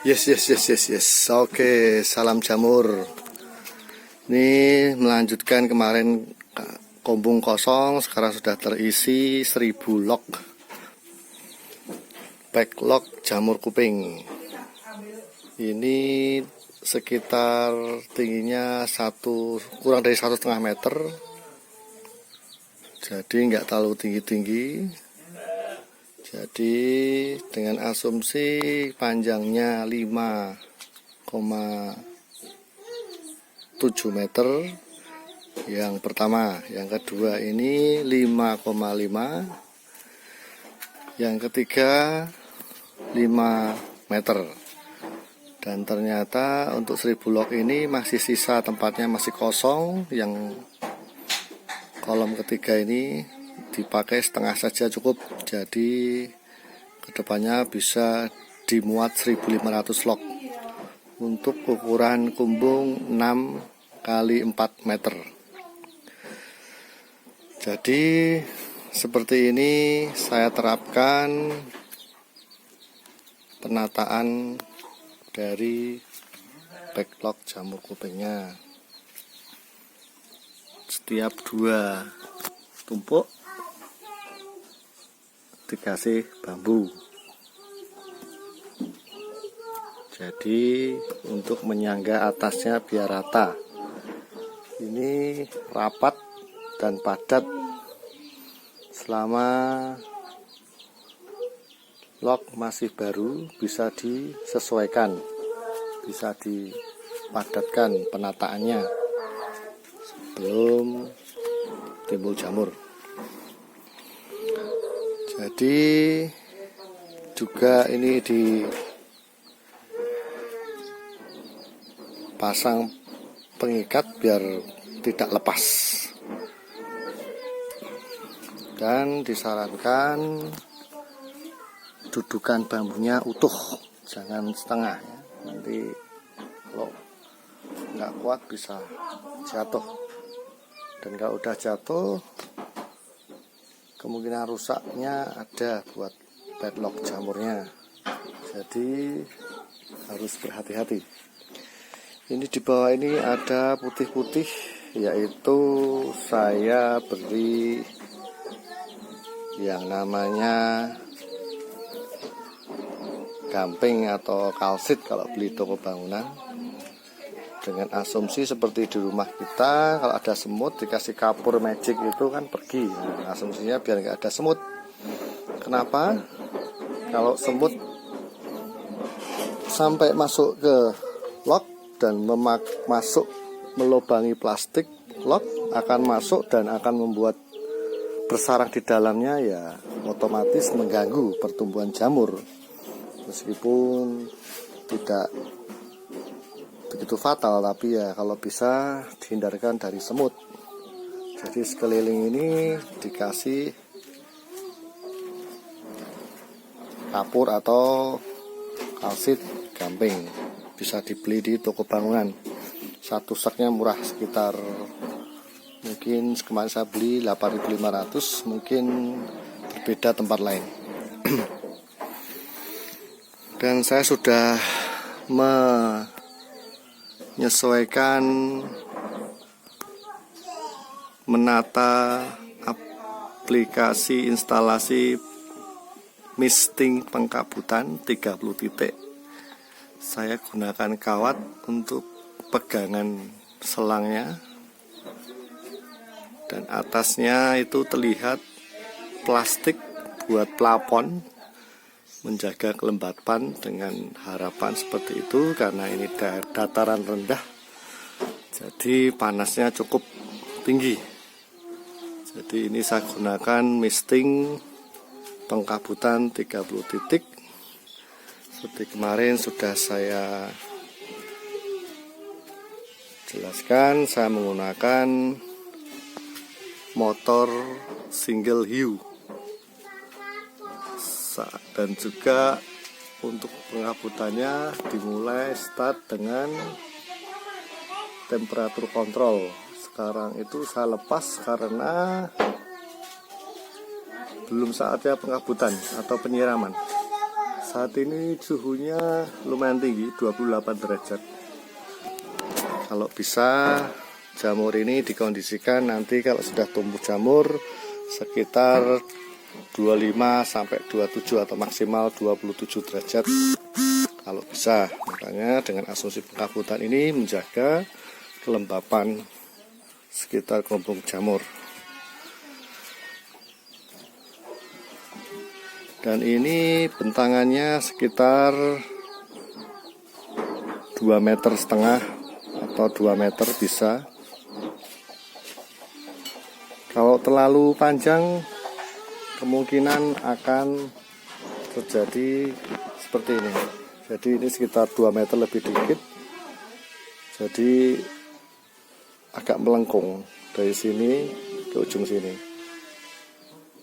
Yes. Oke, salam jamur. Ini melanjutkan kemarin kombung kosong, sekarang sudah terisi 1000 log. Backlog jamur kuping. Ini sekitar tingginya kurang dari 1,5 meter. Jadi nggak terlalu tinggi-tinggi. Jadi dengan asumsi panjangnya 5,7 meter yang pertama, yang kedua ini 5,5, yang ketiga 5 meter. Dan ternyata untuk 1000 log ini masih sisa tempatnya, masih kosong. Yang kolom ketiga ini dipakai setengah saja cukup. Jadi kedepannya bisa dimuat 1500 log untuk ukuran kumbung 6 x 4 meter. Jadi seperti ini saya terapkan penataan dari backlog jamur kupingnya. Setiap 2 tumpuk dikasih bambu. Jadi untuk menyangga atasnya biar rata. Ini rapat dan padat selama log masih baru, bisa disesuaikan, bisa dipadatkan penataannya sebelum timbul jamur. Jadi juga ini dipasang pengikat biar tidak lepas, dan disarankan dudukan bambunya utuh, jangan setengah ya. Nanti kalau nggak kuat bisa jatuh, dan kalau udah jatuh kemungkinan rusaknya ada buat backlog jamurnya. Jadi harus berhati-hati. Ini di bawah ini ada putih-putih, yaitu saya beri yang namanya gamping atau kalsit kalau beli toko bangunan. Dengan asumsi seperti di rumah kita, kalau ada semut dikasih kapur magic itu kan pergi. Nah, asumsinya biar nggak ada semut. Kenapa? Kalau semut sampai masuk ke log dan masuk melubangi plastik, log akan masuk dan akan membuat bersarang di dalamnya, ya otomatis mengganggu pertumbuhan jamur. Meskipun tidak begitu fatal, tapi ya kalau bisa dihindarkan dari semut. Jadi sekeliling ini dikasih kapur atau kalsit gamping, bisa dibeli di toko bangunan. Satu saknya murah, sekitar mungkin kemarin saya beli 8.500, mungkin berbeda tempat lain. Dan saya sudah menyesuaikan menata aplikasi instalasi misting pengkabutan 30 titik. Saya gunakan kawat untuk pegangan selangnya, dan atasnya itu terlihat plastik buat plafon, menjaga kelembapan dengan harapan seperti itu, karena ini dataran rendah, jadi panasnya cukup tinggi. Jadi ini saya gunakan misting pengkabutan 30 titik. Seperti kemarin sudah saya jelaskan, saya menggunakan motor single hiu. Dan juga untuk pengabutannya dimulai start dengan temperatur kontrol. Sekarang itu saya lepas karena belum saatnya pengabutan atau penyiraman. saat ini suhunya lumayan tinggi, 28 derajat. Kalau bisa jamur ini dikondisikan nanti kalau sudah tumbuh jamur sekitar 25 sampai 27 atau maksimal 27 derajat kalau bisa. Makanya dengan asumsi pengkabutan ini menjaga kelembapan sekitar kelompok jamur. Dan ini bentangannya sekitar 2,5 meter atau 2 meter bisa. Kalau terlalu panjang kemungkinan akan terjadi seperti ini. Jadi ini sekitar 2 meter lebih dikit. Jadi agak melengkung dari sini ke ujung sini.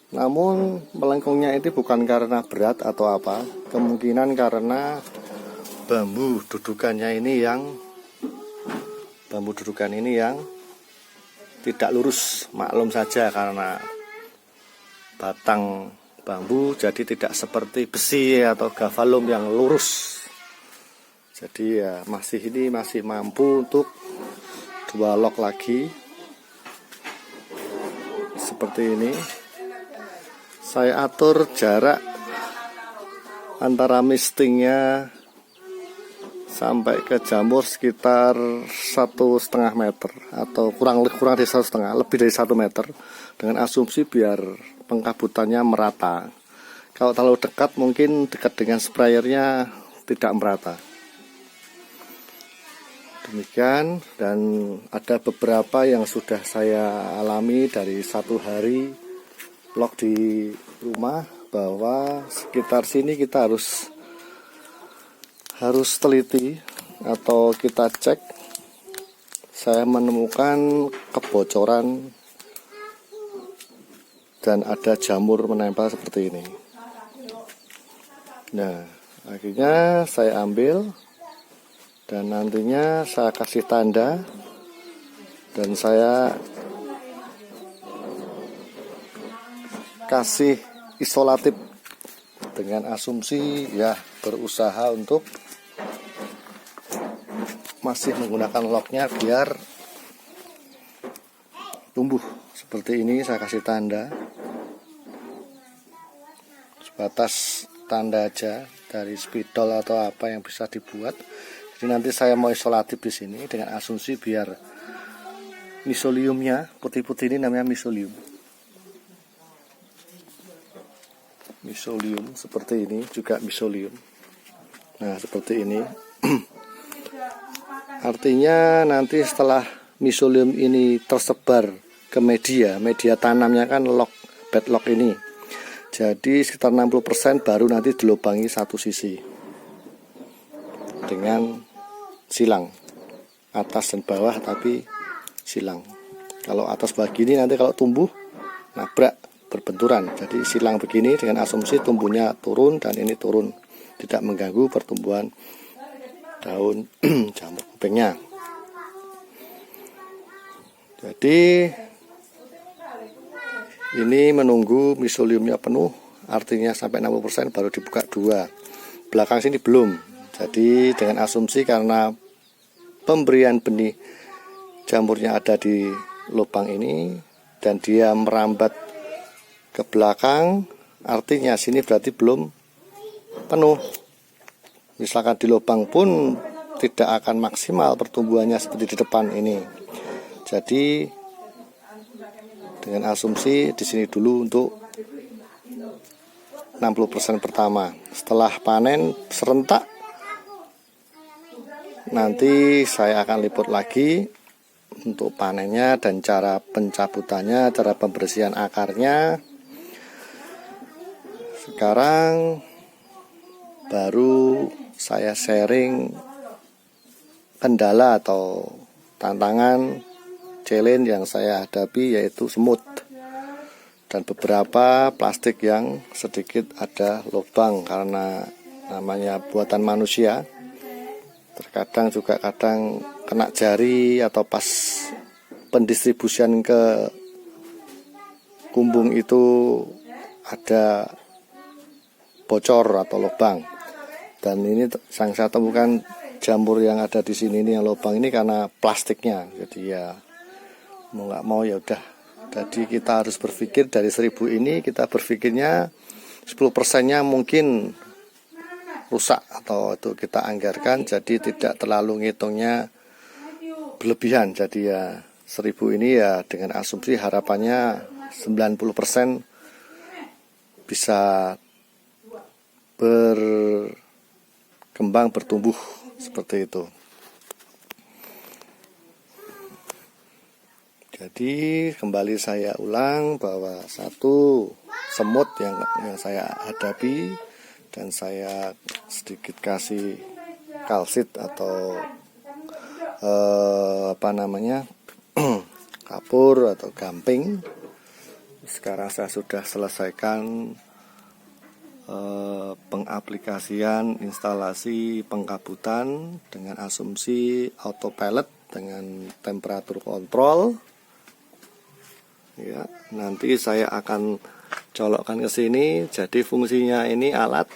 Namun melengkungnya itu bukan karena berat atau apa, kemungkinan karena bambu dudukannya ini yang tidak lurus. Maklum saja karena batang bambu jadi tidak seperti besi atau gavalum yang lurus. Jadi ya masih mampu untuk 2 lok lagi seperti ini. Saya atur jarak antara mistingnya sampai ke jamur sekitar 1,5 meter atau kurang dari 1,5, lebih dari 1 meter, dengan asumsi biar pengkabutannya merata. Kalau terlalu dekat mungkin dekat dengan sprayernya tidak merata. Demikian, dan ada beberapa yang sudah saya alami dari 1 hari vlog di rumah, bahwa sekitar sini kita harus teliti atau kita cek. Saya menemukan kebocoran dan ada jamur menempel seperti ini. Nah, akhirnya saya ambil dan nantinya saya kasih tanda dan saya kasih isolatif dengan asumsi ya berusaha untuk masih menggunakan loknya biar tumbuh seperti ini. Saya kasih tanda sebatas tanda aja dari spidol atau apa yang bisa dibuat. Jadi nanti saya mau isolatif di sini dengan asumsi biar miseliumnya putih-putih ini namanya miselium seperti ini juga miselium. Nah seperti ini. Artinya nanti setelah miselium ini tersebar ke media tanamnya kan bed lock ini. Jadi sekitar 60% baru nanti dilubangi satu sisi dengan silang atas dan bawah, tapi silang. Kalau atas begini nanti kalau tumbuh nabrak berbenturan. Jadi silang begini dengan asumsi tumbuhnya turun dan ini turun, tidak mengganggu pertumbuhan daun jamur kupingnya. Jadi ini menunggu miseliumnya penuh, artinya sampai 60% baru dibuka 2. Belakang sini belum. Jadi dengan asumsi karena pemberian benih jamurnya ada di lubang ini dan dia merambat ke belakang, artinya sini berarti belum penuh. Misalkan di lubang pun tidak akan maksimal pertumbuhannya seperti di depan ini. Jadi dengan asumsi di sini dulu untuk 60% pertama. Setelah panen serentak nanti saya akan liput lagi untuk panennya dan cara pencabutannya, cara pembersihan akarnya. Sekarang baru saya sharing kendala atau tantangan challenge yang saya hadapi, yaitu semut dan beberapa plastik yang sedikit ada lubang karena namanya buatan manusia. Terkadang juga kadang kena jari atau pas pendistribusian ke kumbung itu ada bocor atau lubang. Dan ini yang saya temukan jamur yang ada di sini ini yang lubang ini karena plastiknya. Jadi ya mau nggak mau ya udah. Jadi kita harus berpikir dari 1000 ini kita berpikirnya 10%-nya mungkin rusak atau itu kita anggarkan, jadi tidak terlalu ngitungnya berlebihan. Jadi ya 1000 ini ya dengan asumsi harapannya 90% bisa berkembang bertumbuh seperti itu. Jadi kembali saya ulang bahwa satu semut yang saya hadapi dan saya sedikit kasih kalsit atau kapur atau gamping. Sekarang saya sudah selesaikan pengaplikasian instalasi pengkabutan dengan asumsi autopilot dengan temperatur kontrol. Ya, nanti saya akan colokkan ke sini. Jadi fungsinya ini alat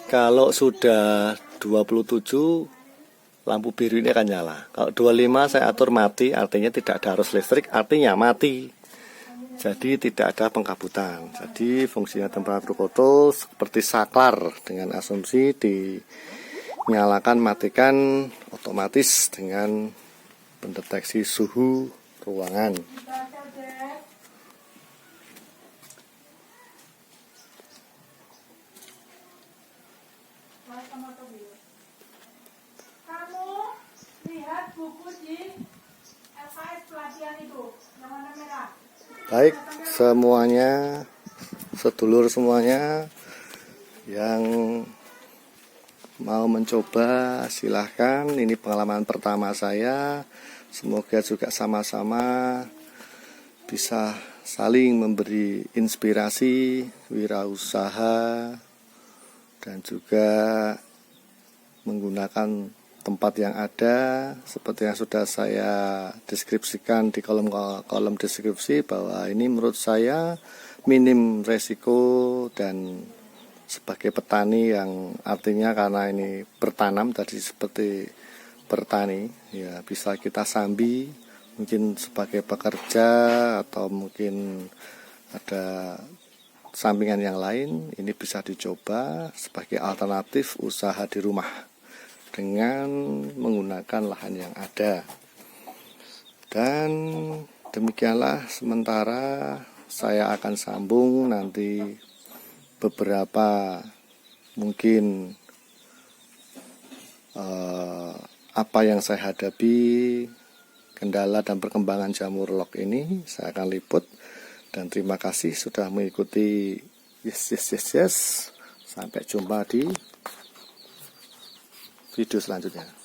kalau sudah 27 lampu biru ini akan nyala. Kalau 25 saya atur mati, artinya tidak ada arus listrik, artinya mati. Jadi tidak ada pengkabutan. Jadi fungsinya temperatur kontrol seperti saklar dengan asumsi dinyalakan matikan otomatis dengan pendeteksi suhu ruangan. Kamu lihat buku di LKS pelatihan itu yang warna merah. Baik semuanya, sedulur semuanya yang mau mencoba silahkan. Ini pengalaman pertama saya. Semoga juga sama-sama bisa saling memberi inspirasi, wirausaha, dan juga menggunakan tempat yang ada seperti yang sudah saya deskripsikan di kolom deskripsi, bahwa ini menurut saya minim resiko. Dan sebagai petani yang artinya karena ini bertanam tadi seperti bertani, ya bisa kita sambi mungkin sebagai pekerja atau mungkin ada sampingan yang lain. Ini bisa dicoba sebagai alternatif usaha di rumah dengan menggunakan lahan yang ada. Dan demikianlah sementara, saya akan sambung nanti beberapa mungkin apa yang saya hadapi, kendala dan perkembangan jamur log ini saya akan liput. Dan terima kasih sudah mengikuti. Yes. Sampai jumpa di video selanjutnya.